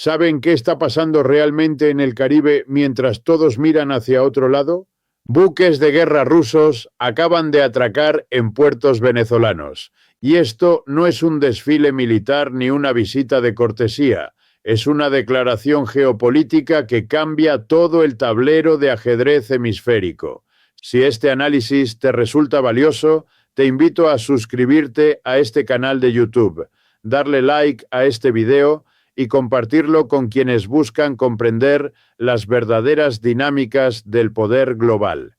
¿Saben qué está pasando realmente en el Caribe mientras todos miran hacia otro lado? Buques de guerra rusos acaban de atracar en puertos venezolanos. Y esto no es un desfile militar ni una visita de cortesía. Es una declaración geopolítica que cambia todo el tablero de ajedrez hemisférico. Si este análisis te resulta valioso, te invito a suscribirte a este canal de YouTube, darle like a este video y compartirlo con quienes buscan comprender las verdaderas dinámicas del poder global.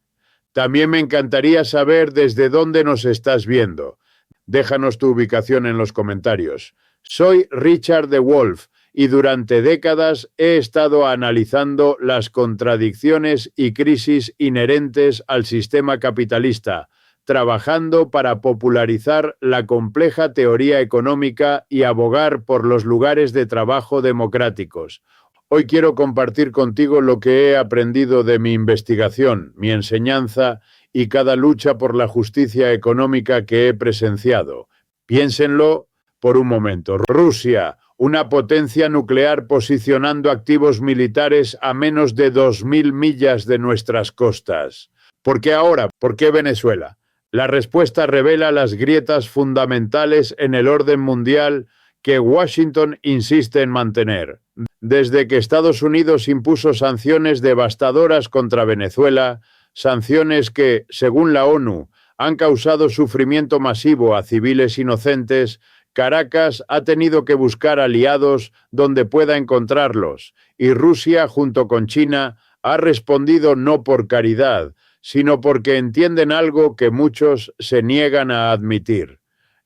También me encantaría saber desde dónde nos estás viendo. Déjanos tu ubicación en los comentarios. Soy Richard de Wolf y durante décadas he estado analizando las contradicciones y crisis inherentes al sistema capitalista, trabajando para popularizar la compleja teoría económica y abogar por los lugares de trabajo democráticos. Hoy quiero compartir contigo lo que he aprendido de mi investigación, mi enseñanza y cada lucha por la justicia económica que he presenciado. Piénsenlo por un momento. Rusia, una potencia nuclear posicionando activos militares a menos de 2.000 millas de nuestras costas. ¿Por qué ahora? ¿Por qué Venezuela? La respuesta revela las grietas fundamentales en el orden mundial que Washington insiste en mantener. Desde que Estados Unidos impuso sanciones devastadoras contra Venezuela, sanciones que, según la ONU, han causado sufrimiento masivo a civiles inocentes, Caracas ha tenido que buscar aliados donde pueda encontrarlos, y Rusia, junto con China, ha respondido no por caridad, sino porque entienden algo que muchos se niegan a admitir.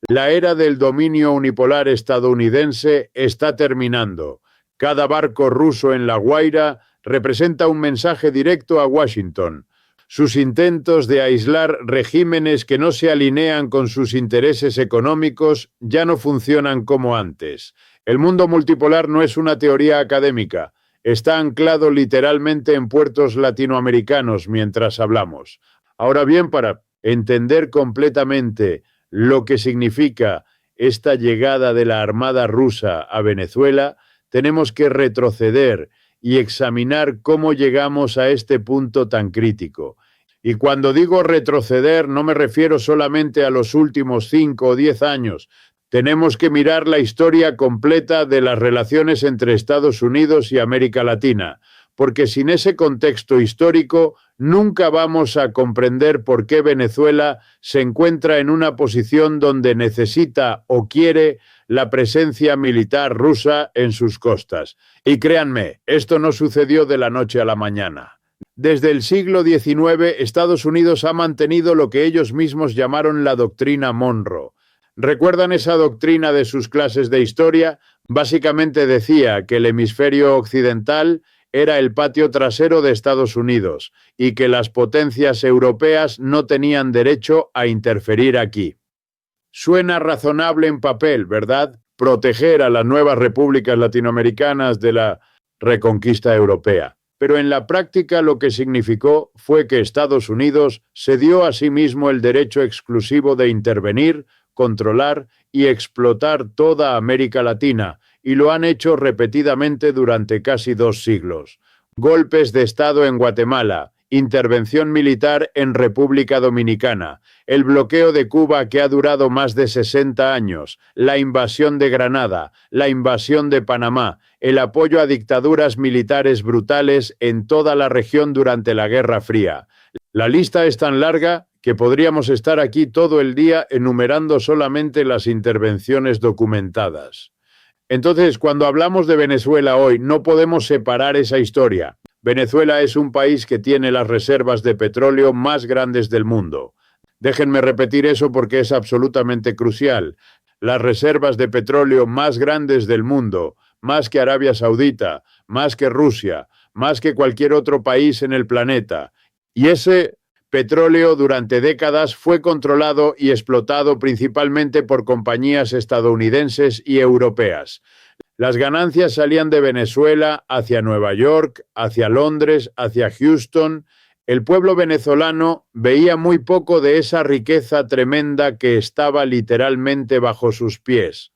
La era del dominio unipolar estadounidense está terminando. Cada barco ruso en La Guaira representa un mensaje directo a Washington. Sus intentos de aislar regímenes que no se alinean con sus intereses económicos ya no funcionan como antes. El mundo multipolar no es una teoría académica. Está anclado literalmente en puertos latinoamericanos mientras hablamos. Ahora bien, para entender completamente lo que significa esta llegada de la Armada rusa a Venezuela, tenemos que retroceder y examinar cómo llegamos a este punto tan crítico. Y cuando digo retroceder, no me refiero solamente a los últimos 5 o 10 años. Tenemos que mirar la historia completa de las relaciones entre Estados Unidos y América Latina, porque sin ese contexto histórico nunca vamos a comprender por qué Venezuela se encuentra en una posición donde necesita o quiere la presencia militar rusa en sus costas. Y créanme, esto no sucedió de la noche a la mañana. Desde el siglo XIX, Estados Unidos ha mantenido lo que ellos mismos llamaron la doctrina Monroe. ¿Recuerdan esa doctrina de sus clases de historia? Básicamente decía que el hemisferio occidental era el patio trasero de Estados Unidos y que las potencias europeas no tenían derecho a interferir aquí. Suena razonable en papel, ¿verdad? Proteger a las nuevas repúblicas latinoamericanas de la reconquista europea. Pero en la práctica lo que significó fue que Estados Unidos se dio a sí mismo el derecho exclusivo de intervenir, controlar y explotar toda América Latina, y lo han hecho repetidamente durante casi 2 siglos. Golpes de Estado en Guatemala, intervención militar en República Dominicana, el bloqueo de Cuba que ha durado más de 60 años, la invasión de Granada, la invasión de Panamá, el apoyo a dictaduras militares brutales en toda la región durante la Guerra Fría. La lista es tan larga que podríamos estar aquí todo el día enumerando solamente las intervenciones documentadas. Entonces, cuando hablamos de Venezuela hoy, no podemos separar esa historia. Venezuela es un país que tiene las reservas de petróleo más grandes del mundo. Déjenme repetir eso porque es absolutamente crucial. Las reservas de petróleo más grandes del mundo, más que Arabia Saudita, más que Rusia, más que cualquier otro país en el planeta. Y ese petróleo durante décadas fue controlado y explotado principalmente por compañías estadounidenses y europeas. Las ganancias salían de Venezuela hacia Nueva York, hacia Londres, hacia Houston. El pueblo venezolano veía muy poco de esa riqueza tremenda que estaba literalmente bajo sus pies.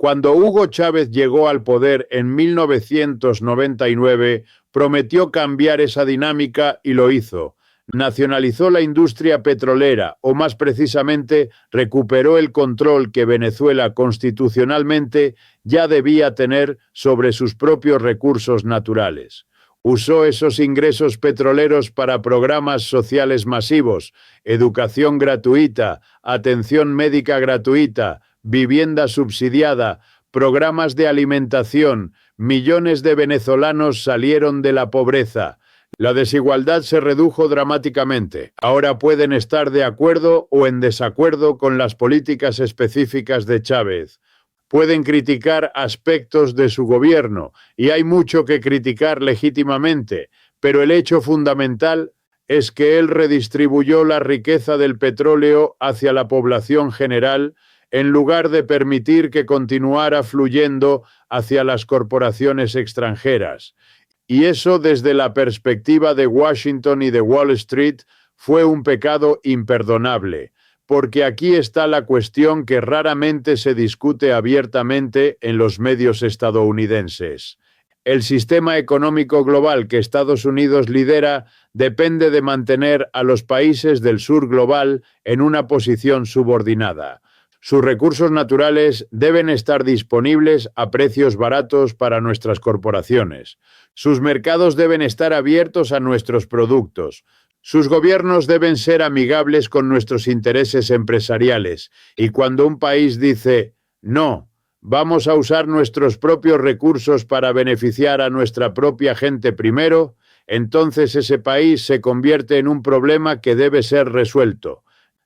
Cuando Hugo Chávez llegó al poder en 1999, prometió cambiar esa dinámica y lo hizo. Nacionalizó la industria petrolera, o más precisamente, recuperó el control que Venezuela constitucionalmente ya debía tener sobre sus propios recursos naturales. Usó esos ingresos petroleros para programas sociales masivos, educación gratuita, atención médica gratuita, vivienda subsidiada, programas de alimentación. Millones de venezolanos salieron de la pobreza. La desigualdad se redujo dramáticamente. Ahora pueden estar de acuerdo o en desacuerdo con las políticas específicas de Chávez. Pueden criticar aspectos de su gobierno, y hay mucho que criticar legítimamente, pero el hecho fundamental es que él redistribuyó la riqueza del petróleo hacia la población general en lugar de permitir que continuara fluyendo hacia las corporaciones extranjeras. Y eso, desde la perspectiva de Washington y de Wall Street, fue un pecado imperdonable, porque aquí está la cuestión que raramente se discute abiertamente en los medios estadounidenses. El sistema económico global que Estados Unidos lidera depende de mantener a los países del sur global en una posición subordinada. Sus recursos naturales deben estar disponibles a precios baratos para nuestras corporaciones. Sus mercados deben estar abiertos a nuestros productos. Sus gobiernos deben ser amigables con nuestros intereses empresariales. Y cuando un país dice, no, vamos a usar nuestros propios recursos para beneficiar a nuestra propia gente primero, entonces ese país se convierte en un problema que debe ser resuelto.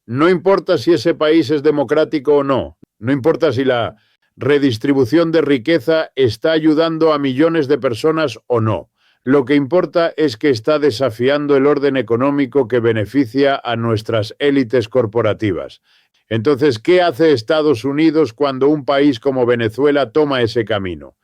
No importa si ese país es democrático o no, no importa si la redistribución de riqueza está ayudando a millones de personas o no. Lo que importa es que está desafiando el orden económico que beneficia a nuestras élites corporativas. Entonces, ¿qué hace Estados Unidos cuando un país como Venezuela toma ese camino?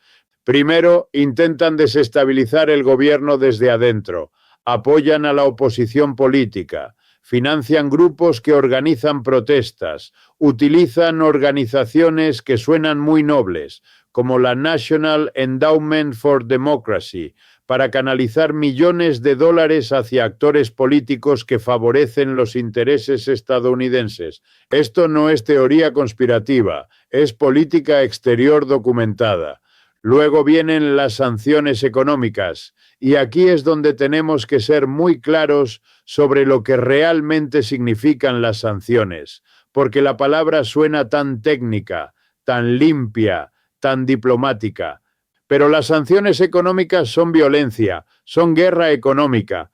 Primero, intentan desestabilizar el gobierno desde adentro, apoyan a la oposición política, financian grupos que organizan protestas, utilizan organizaciones que suenan muy nobles, como la National Endowment for Democracy, para canalizar millones de dólares hacia actores políticos que favorecen los intereses estadounidenses. Esto no es teoría conspirativa, es política exterior documentada. Luego vienen las sanciones económicas, y aquí es donde tenemos que ser muy claros sobre lo que realmente significan las sanciones, porque la palabra suena tan técnica, tan limpia, tan diplomática. Pero las sanciones económicas son violencia, son guerra económica.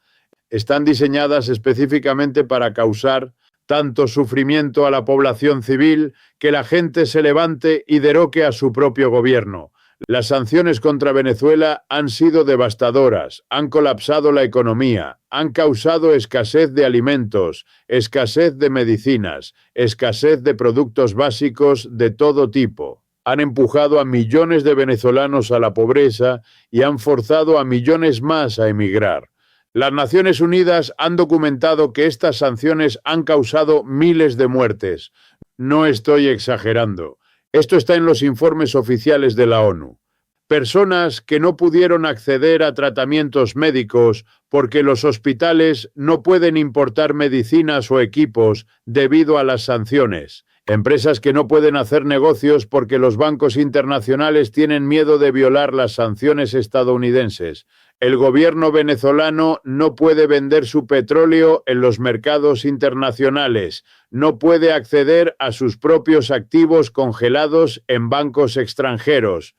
Están diseñadas específicamente para causar tanto sufrimiento a la población civil que la gente se levante y derroque a su propio gobierno. Las sanciones contra Venezuela han sido devastadoras, han colapsado la economía, han causado escasez de alimentos, escasez de medicinas, escasez de productos básicos de todo tipo. Han empujado a millones de venezolanos a la pobreza y han forzado a millones más a emigrar. Las Naciones Unidas han documentado que estas sanciones han causado miles de muertes. No estoy exagerando. Esto está en los informes oficiales de la ONU. Personas que no pudieron acceder a tratamientos médicos porque los hospitales no pueden importar medicinas o equipos debido a las sanciones. Empresas que no pueden hacer negocios porque los bancos internacionales tienen miedo de violar las sanciones estadounidenses. El gobierno venezolano no puede vender su petróleo en los mercados internacionales. No puede acceder a sus propios activos congelados en bancos extranjeros.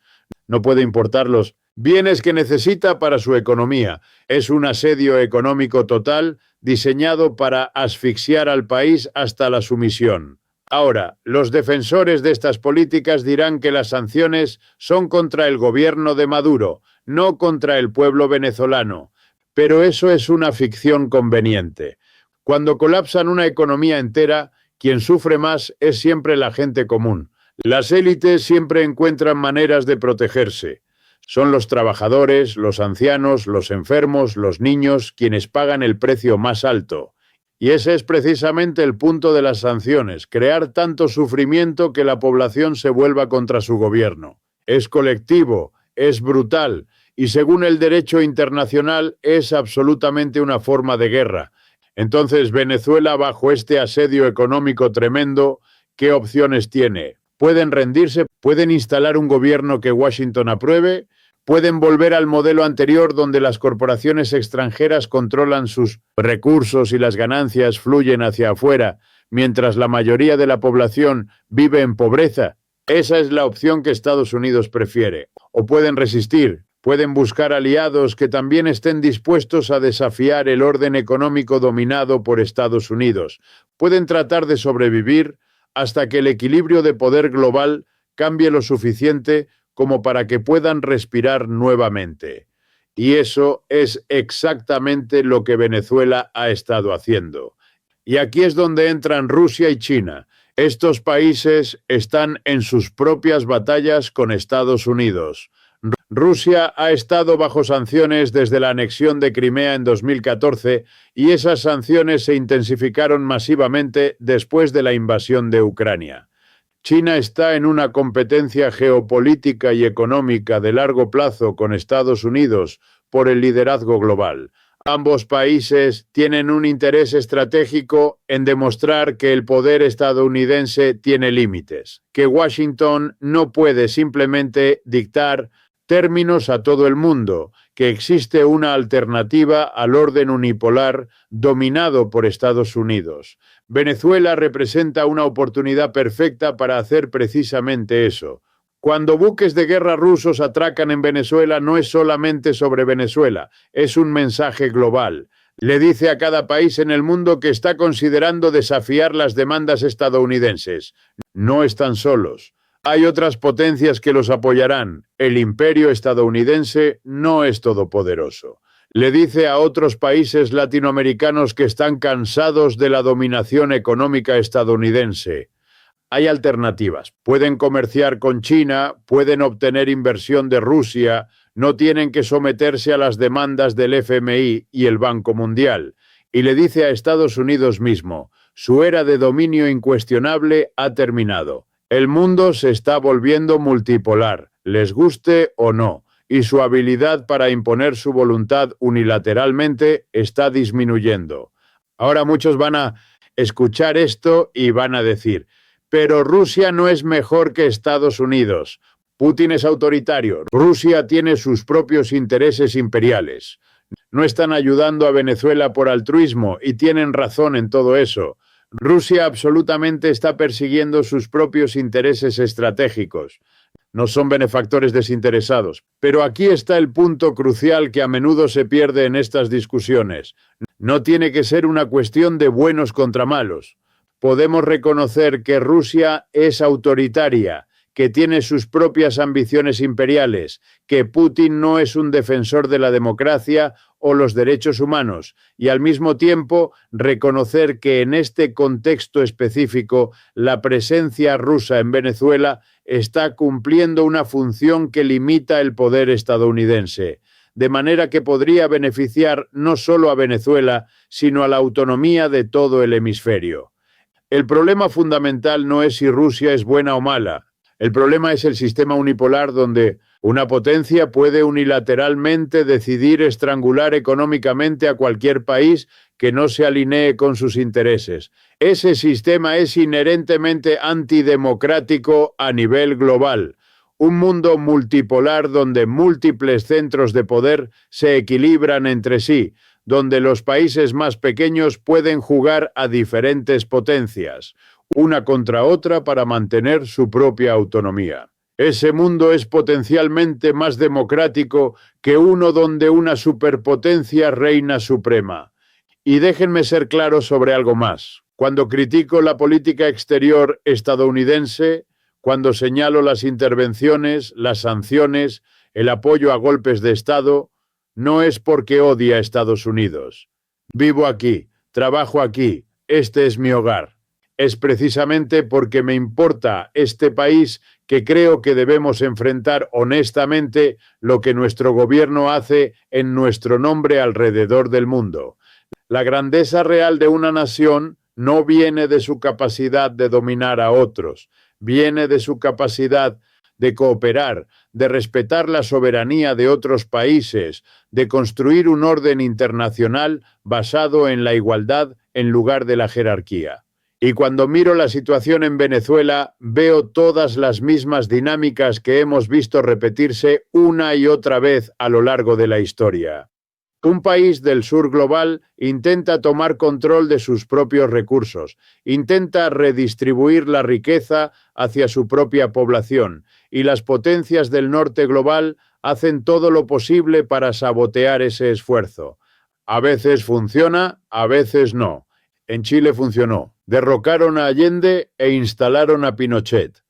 No puede importar los bienes que necesita para su economía. Es un asedio económico total diseñado para asfixiar al país hasta la sumisión. Ahora, los defensores de estas políticas dirán que las sanciones son contra el gobierno de Maduro, no contra el pueblo venezolano. Pero eso es una ficción conveniente. Cuando colapsan una economía entera, quien sufre más es siempre la gente común. Las élites siempre encuentran maneras de protegerse. Son los trabajadores, los ancianos, los enfermos, los niños, quienes pagan el precio más alto. Y ese es precisamente el punto de las sanciones, crear tanto sufrimiento que la población se vuelva contra su gobierno. Es colectivo, es brutal y según el derecho internacional es absolutamente una forma de guerra. Entonces, Venezuela, bajo este asedio económico tremendo, ¿qué opciones tiene? Pueden rendirse, pueden instalar un gobierno que Washington apruebe, pueden volver al modelo anterior donde las corporaciones extranjeras controlan sus recursos y las ganancias fluyen hacia afuera, mientras la mayoría de la población vive en pobreza. Esa es la opción que Estados Unidos prefiere. O pueden resistir, pueden buscar aliados que también estén dispuestos a desafiar el orden económico dominado por Estados Unidos. Pueden tratar de sobrevivir hasta que el equilibrio de poder global cambie lo suficiente como para que puedan respirar nuevamente. Y eso es exactamente lo que Venezuela ha estado haciendo. Y aquí es donde entran Rusia y China. Estos países están en sus propias batallas con Estados Unidos. Rusia ha estado bajo sanciones desde la anexión de Crimea en 2014 y esas sanciones se intensificaron masivamente después de la invasión de Ucrania. China está en una competencia geopolítica y económica de largo plazo con Estados Unidos por el liderazgo global. Ambos países tienen un interés estratégico en demostrar que el poder estadounidense tiene límites, que Washington no puede simplemente dictar términos a todo el mundo, que existe una alternativa al orden unipolar dominado por Estados Unidos. Venezuela representa una oportunidad perfecta para hacer precisamente eso. Cuando buques de guerra rusos atracan en Venezuela no es solamente sobre Venezuela, es un mensaje global. Le dice a cada país en el mundo que está considerando desafiar las demandas estadounidenses. No están solos. Hay otras potencias que los apoyarán. El imperio estadounidense no es todopoderoso. Le dice a otros países latinoamericanos que están cansados de la dominación económica estadounidense. Hay alternativas. Pueden comerciar con China, pueden obtener inversión de Rusia, no tienen que someterse a las demandas del FMI y el Banco Mundial. Y le dice a Estados Unidos mismo, su era de dominio incuestionable ha terminado. El mundo se está volviendo multipolar, les guste o no, y su habilidad para imponer su voluntad unilateralmente está disminuyendo. Ahora muchos van a escuchar esto y van a decir, pero Rusia no es mejor que Estados Unidos. Putin es autoritario. Rusia tiene sus propios intereses imperiales. No están ayudando a Venezuela por altruismo y tienen razón en todo eso. Rusia absolutamente está persiguiendo sus propios intereses estratégicos. No son benefactores desinteresados. Pero aquí está el punto crucial que a menudo se pierde en estas discusiones. No tiene que ser una cuestión de buenos contra malos. Podemos reconocer que Rusia es autoritaria, que tiene sus propias ambiciones imperiales, que Putin no es un defensor de la democracia o los derechos humanos, y al mismo tiempo reconocer que en este contexto específico la presencia rusa en Venezuela está cumpliendo una función que limita el poder estadounidense, de manera que podría beneficiar no solo a Venezuela, sino a la autonomía de todo el hemisferio. El problema fundamental no es si Rusia es buena o mala. El problema es el sistema unipolar donde una potencia puede unilateralmente decidir estrangular económicamente a cualquier país que no se alinee con sus intereses. Ese sistema es inherentemente antidemocrático a nivel global. Un mundo multipolar donde múltiples centros de poder se equilibran entre sí, donde los países más pequeños pueden jugar a diferentes potencias, una contra otra para mantener su propia autonomía. Ese mundo es potencialmente más democrático que uno donde una superpotencia reina suprema. Y déjenme ser claro sobre algo más. Cuando critico la política exterior estadounidense, cuando señalo las intervenciones, las sanciones, el apoyo a golpes de Estado, no es porque odie a Estados Unidos. Vivo aquí, trabajo aquí, este es mi hogar. Es precisamente porque me importa este país que creo que debemos enfrentar honestamente lo que nuestro gobierno hace en nuestro nombre alrededor del mundo. La grandeza real de una nación no viene de su capacidad de dominar a otros, viene de su capacidad de cooperar, de respetar la soberanía de otros países, de construir un orden internacional basado en la igualdad en lugar de la jerarquía. Y cuando miro la situación en Venezuela, veo todas las mismas dinámicas que hemos visto repetirse una y otra vez a lo largo de la historia. Un país del sur global intenta tomar control de sus propios recursos, intenta redistribuir la riqueza hacia su propia población, y las potencias del norte global hacen todo lo posible para sabotear ese esfuerzo. A veces funciona, a veces no. En Chile funcionó. Derrocaron a Allende e instalaron a Pinochet.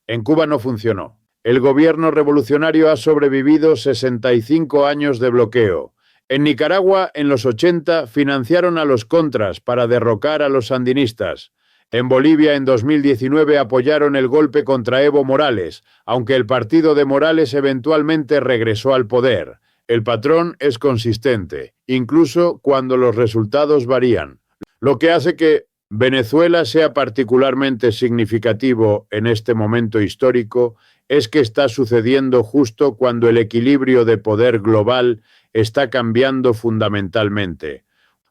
En Cuba no funcionó. El gobierno revolucionario ha sobrevivido 65 años de bloqueo. En Nicaragua, en los 80, financiaron a los contras para derrocar a los sandinistas. En Bolivia, en 2019, apoyaron el golpe contra Evo Morales, aunque el partido de Morales eventualmente regresó al poder. El patrón es consistente, incluso cuando los resultados varían. Lo que hace que Venezuela sea particularmente significativo en este momento histórico es que está sucediendo justo cuando el equilibrio de poder global está cambiando fundamentalmente.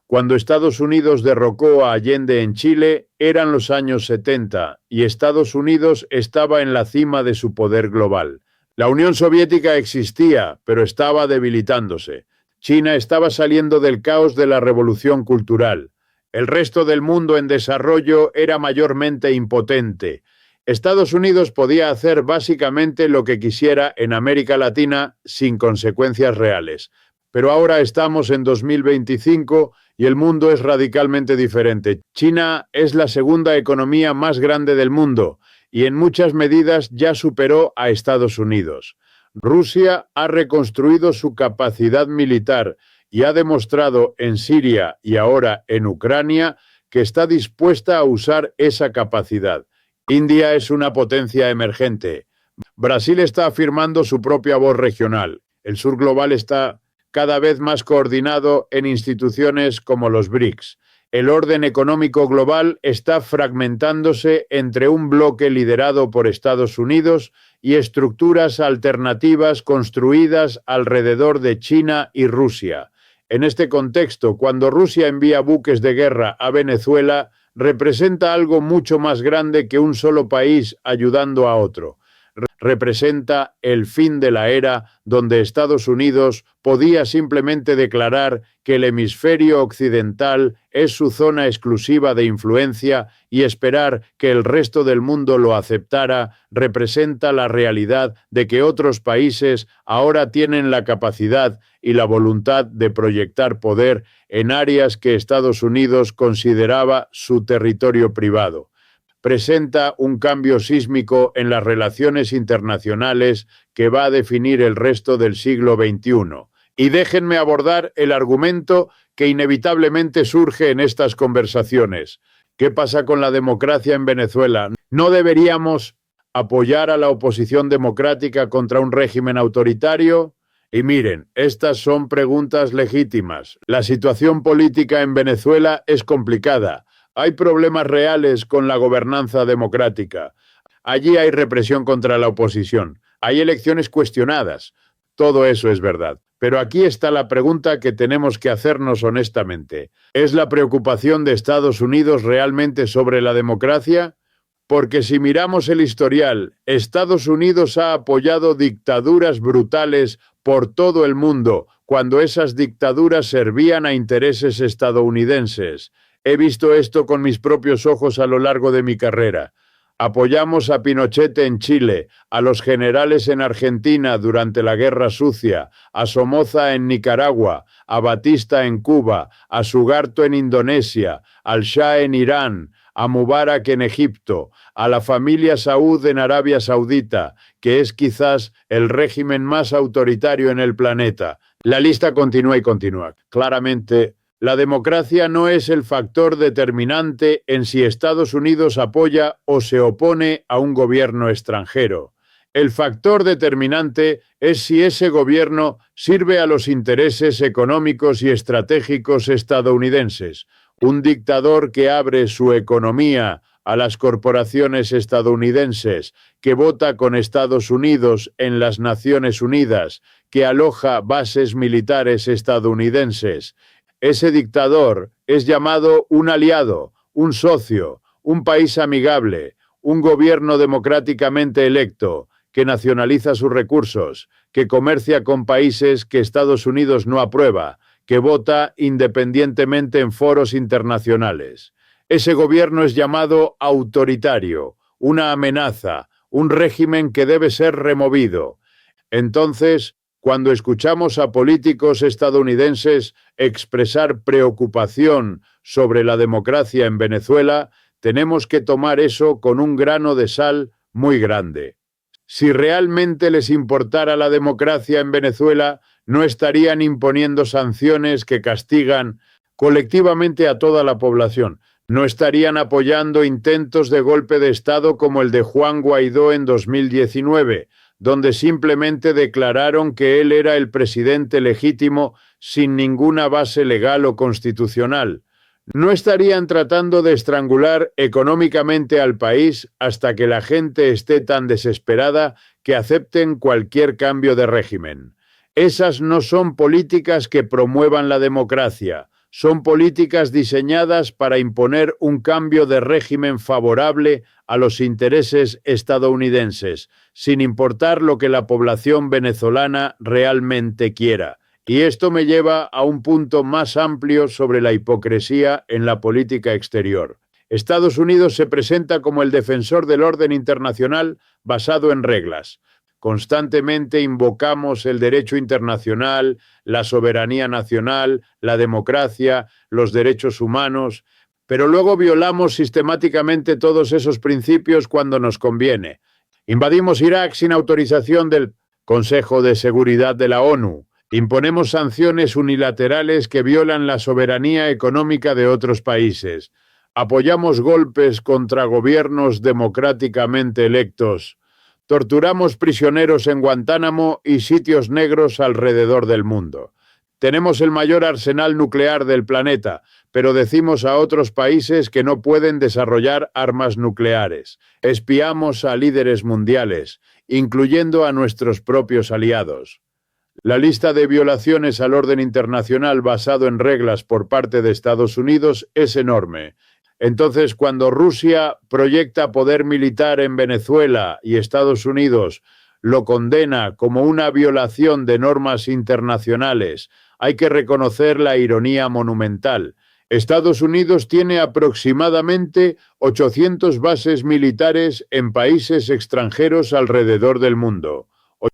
Cuando Estados Unidos derrocó a Allende en Chile, eran los años 70 y Estados Unidos estaba en la cima de su poder global. La Unión Soviética existía, pero estaba debilitándose. China estaba saliendo del caos de la revolución cultural. El resto del mundo en desarrollo era mayormente impotente. Estados Unidos podía hacer básicamente lo que quisiera en América Latina sin consecuencias reales. Pero ahora estamos en 2025 y el mundo es radicalmente diferente. China es la segunda economía más grande del mundo y en muchas medidas ya superó a Estados Unidos. Rusia ha reconstruido su capacidad militar y ha demostrado en Siria y ahora en Ucrania que está dispuesta a usar esa capacidad. India es una potencia emergente. Brasil está afirmando su propia voz regional. El sur global está cada vez más coordinado en instituciones como los BRICS. El orden económico global está fragmentándose entre un bloque liderado por Estados Unidos y estructuras alternativas construidas alrededor de China y Rusia. En este contexto, cuando Rusia envía buques de guerra a Venezuela, representa algo mucho más grande que un solo país ayudando a otro. Representa el fin de la era donde Estados Unidos podía simplemente declarar que el hemisferio occidental es su zona exclusiva de influencia y esperar que el resto del mundo lo aceptara. Representa la realidad de que otros países ahora tienen la capacidad y la voluntad de proyectar poder en áreas que Estados Unidos consideraba su territorio privado. Presenta un cambio sísmico en las relaciones internacionales que va a definir el resto del siglo XXI. Y déjenme abordar el argumento que inevitablemente surge en estas conversaciones. ¿Qué pasa con la democracia en Venezuela? ¿No deberíamos apoyar a la oposición democrática contra un régimen autoritario? Y miren, estas son preguntas legítimas. La situación política en Venezuela es complicada. Hay problemas reales con la gobernanza democrática. Allí hay represión contra la oposición. Hay elecciones cuestionadas. Todo eso es verdad. Pero aquí está la pregunta que tenemos que hacernos honestamente. ¿Es la preocupación de Estados Unidos realmente sobre la democracia? Porque si miramos el historial, Estados Unidos ha apoyado dictaduras brutales por todo el mundo, cuando esas dictaduras servían a intereses estadounidenses. He visto esto con mis propios ojos a lo largo de mi carrera. Apoyamos a Pinochet en Chile, a los generales en Argentina durante la Guerra Sucia, a Somoza en Nicaragua, a Batista en Cuba, a Sugarto en Indonesia, al Shah en Irán, a Mubarak en Egipto, a la familia Saud en Arabia Saudita, que es quizás el régimen más autoritario en el planeta. La lista continúa y continúa. Claramente, la democracia no es el factor determinante en si Estados Unidos apoya o se opone a un gobierno extranjero. El factor determinante es si ese gobierno sirve a los intereses económicos y estratégicos estadounidenses. Un dictador que abre su economía a las corporaciones estadounidenses, que vota con Estados Unidos en las Naciones Unidas, que aloja bases militares estadounidenses. Ese dictador es llamado un aliado, un socio, un país amigable, un gobierno democráticamente electo, que nacionaliza sus recursos, que comercia con países que Estados Unidos no aprueba, que vota independientemente en foros internacionales. Ese gobierno es llamado autoritario, una amenaza, un régimen que debe ser removido. Entonces, cuando escuchamos a políticos estadounidenses expresar preocupación sobre la democracia en Venezuela, tenemos que tomar eso con un grano de sal muy grande. Si realmente les importara la democracia en Venezuela, no estarían imponiendo sanciones que castigan colectivamente a toda la población. No estarían apoyando intentos de golpe de Estado como el de Juan Guaidó en 2019, donde simplemente declararon que él era el presidente legítimo sin ninguna base legal o constitucional. No estarían tratando de estrangular económicamente al país hasta que la gente esté tan desesperada que acepten cualquier cambio de régimen. Esas no son políticas que promuevan la democracia, son políticas diseñadas para imponer un cambio de régimen favorable a los intereses estadounidenses, sin importar lo que la población venezolana realmente quiera. Y esto me lleva a un punto más amplio sobre la hipocresía en la política exterior. Estados Unidos se presenta como el defensor del orden internacional basado en reglas. Constantemente invocamos el derecho internacional, la soberanía nacional, la democracia, los derechos humanos, pero luego violamos sistemáticamente todos esos principios cuando nos conviene. Invadimos Irak sin autorización del Consejo de Seguridad de la ONU. Imponemos sanciones unilaterales que violan la soberanía económica de otros países. Apoyamos golpes contra gobiernos democráticamente electos. Torturamos prisioneros en Guantánamo y sitios negros alrededor del mundo. Tenemos el mayor arsenal nuclear del planeta, pero decimos a otros países que no pueden desarrollar armas nucleares. Espiamos a líderes mundiales, incluyendo a nuestros propios aliados. La lista de violaciones al orden internacional basado en reglas por parte de Estados Unidos es enorme. Entonces, cuando Rusia proyecta poder militar en Venezuela y Estados Unidos lo condena como una violación de normas internacionales, hay que reconocer la ironía monumental. Estados Unidos tiene aproximadamente 800 bases militares en países extranjeros alrededor del mundo.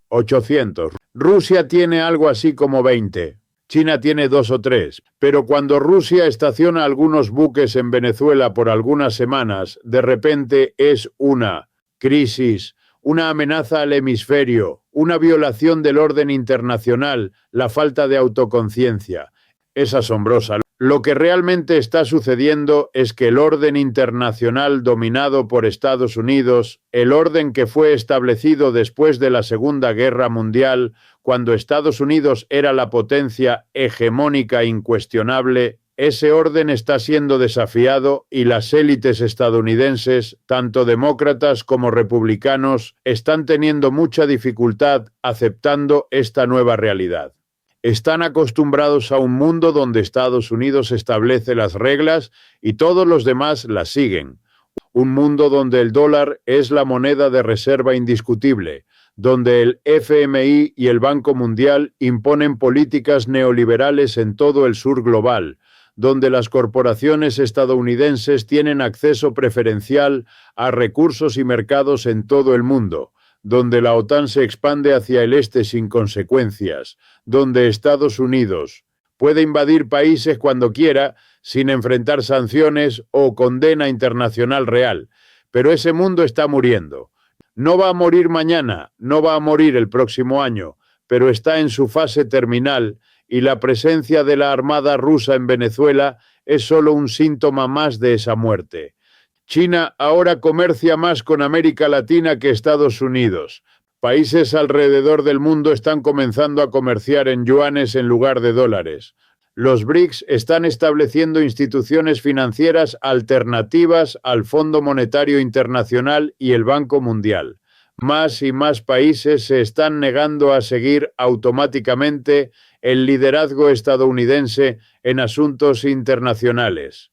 800. Rusia tiene algo así como 20. China tiene 2 o 3. Pero cuando Rusia estaciona algunos buques en Venezuela por algunas semanas, de repente es una crisis, una amenaza al hemisferio, una violación del orden internacional, la falta de autoconciencia. Es asombrosa. Lo que realmente está sucediendo es que el orden internacional dominado por Estados Unidos, el orden que fue establecido después de la Segunda Guerra Mundial, cuando Estados Unidos era la potencia hegemónica incuestionable, ese orden está siendo desafiado y las élites estadounidenses, tanto demócratas como republicanos, están teniendo mucha dificultad aceptando esta nueva realidad. Están acostumbrados a un mundo donde Estados Unidos establece las reglas y todos los demás las siguen. Un mundo donde el dólar es la moneda de reserva indiscutible, donde el FMI y el Banco Mundial imponen políticas neoliberales en todo el sur global, donde las corporaciones estadounidenses tienen acceso preferencial a recursos y mercados en todo el mundo, donde la OTAN se expande hacia el este sin consecuencias, donde Estados Unidos puede invadir países cuando quiera sin enfrentar sanciones o condena internacional real. Pero ese mundo está muriendo. No va a morir mañana, no va a morir el próximo año, pero está en su fase terminal y la presencia de la Armada rusa en Venezuela es solo un síntoma más de esa muerte. China ahora comercia más con América Latina que Estados Unidos. Países alrededor del mundo están comenzando a comerciar en yuanes en lugar de dólares. Los BRICS están estableciendo instituciones financieras alternativas al Fondo Monetario Internacional y el Banco Mundial. Más y más países se están negando a seguir automáticamente el liderazgo estadounidense en asuntos internacionales.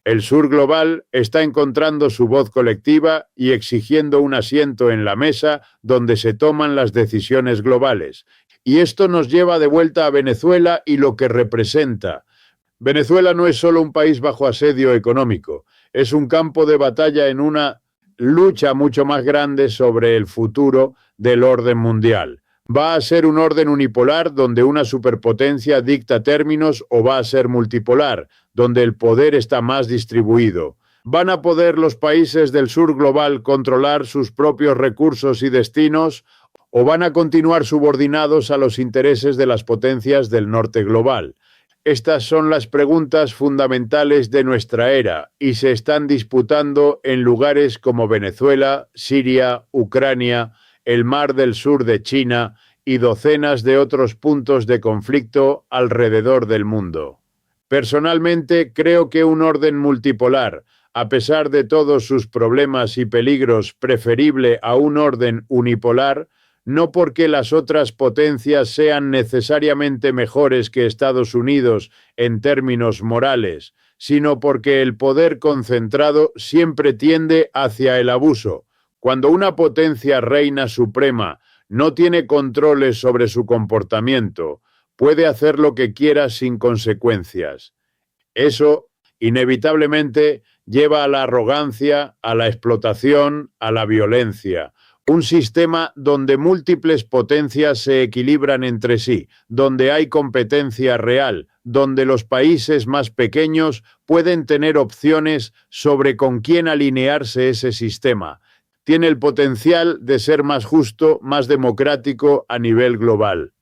El sur global está encontrando su voz colectiva y exigiendo un asiento en la mesa donde se toman las decisiones globales. Y esto nos lleva de vuelta a Venezuela y lo que representa. Venezuela no es solo un país bajo asedio económico, es un campo de batalla en una lucha mucho más grande sobre el futuro del orden mundial. ¿Va a ser un orden unipolar donde una superpotencia dicta términos o va a ser multipolar, donde el poder está más distribuido? ¿Van a poder los países del sur global controlar sus propios recursos y destinos o van a continuar subordinados a los intereses de las potencias del norte global? Estas son las preguntas fundamentales de nuestra era y se están disputando en lugares como Venezuela, Siria, Ucrania, el Mar del Sur de China y docenas de otros puntos de conflicto alrededor del mundo. Personalmente, creo que un orden multipolar, a pesar de todos sus problemas y peligros, preferible a un orden unipolar, no porque las otras potencias sean necesariamente mejores que Estados Unidos en términos morales, sino porque el poder concentrado siempre tiende hacia el abuso. Cuando una potencia reina suprema no tiene controles sobre su comportamiento, puede hacer lo que quiera sin consecuencias. Eso, inevitablemente, lleva a la arrogancia, a la explotación, a la violencia. Un sistema donde múltiples potencias se equilibran entre sí, donde hay competencia real, donde los países más pequeños pueden tener opciones sobre con quién alinearse ese sistema. Tiene el potencial de ser más justo, más democrático a nivel global.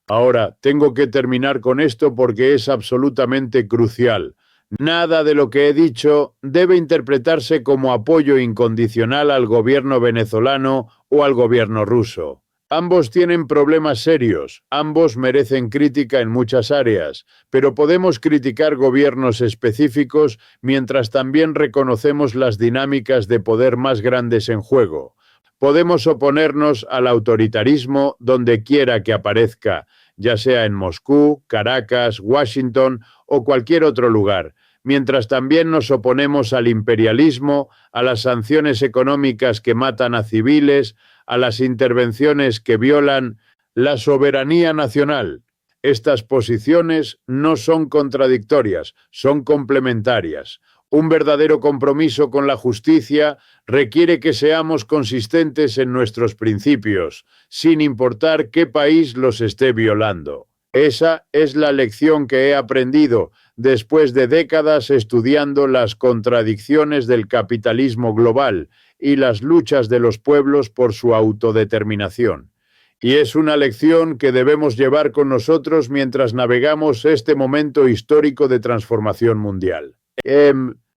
Ahora, tengo que terminar con esto porque es absolutamente crucial. Nada de lo que he dicho debe interpretarse como apoyo incondicional al gobierno venezolano o al gobierno ruso. Ambos tienen problemas serios, ambos merecen crítica en muchas áreas, pero podemos criticar gobiernos específicos mientras también reconocemos las dinámicas de poder más grandes en juego. Podemos oponernos al autoritarismo donde quiera que aparezca, ya sea en Moscú, Caracas, Washington o cualquier otro lugar, mientras también nos oponemos al imperialismo, a las sanciones económicas que matan a civiles, a las intervenciones que violan la soberanía nacional. Estas posiciones no son contradictorias, son complementarias. Un verdadero compromiso con la justicia requiere que seamos consistentes en nuestros principios, sin importar qué país los esté violando. Esa es la lección que he aprendido después de décadas estudiando las contradicciones del capitalismo global y las luchas de los pueblos por su autodeterminación. Y es una lección que debemos llevar con nosotros mientras navegamos este momento histórico de transformación mundial.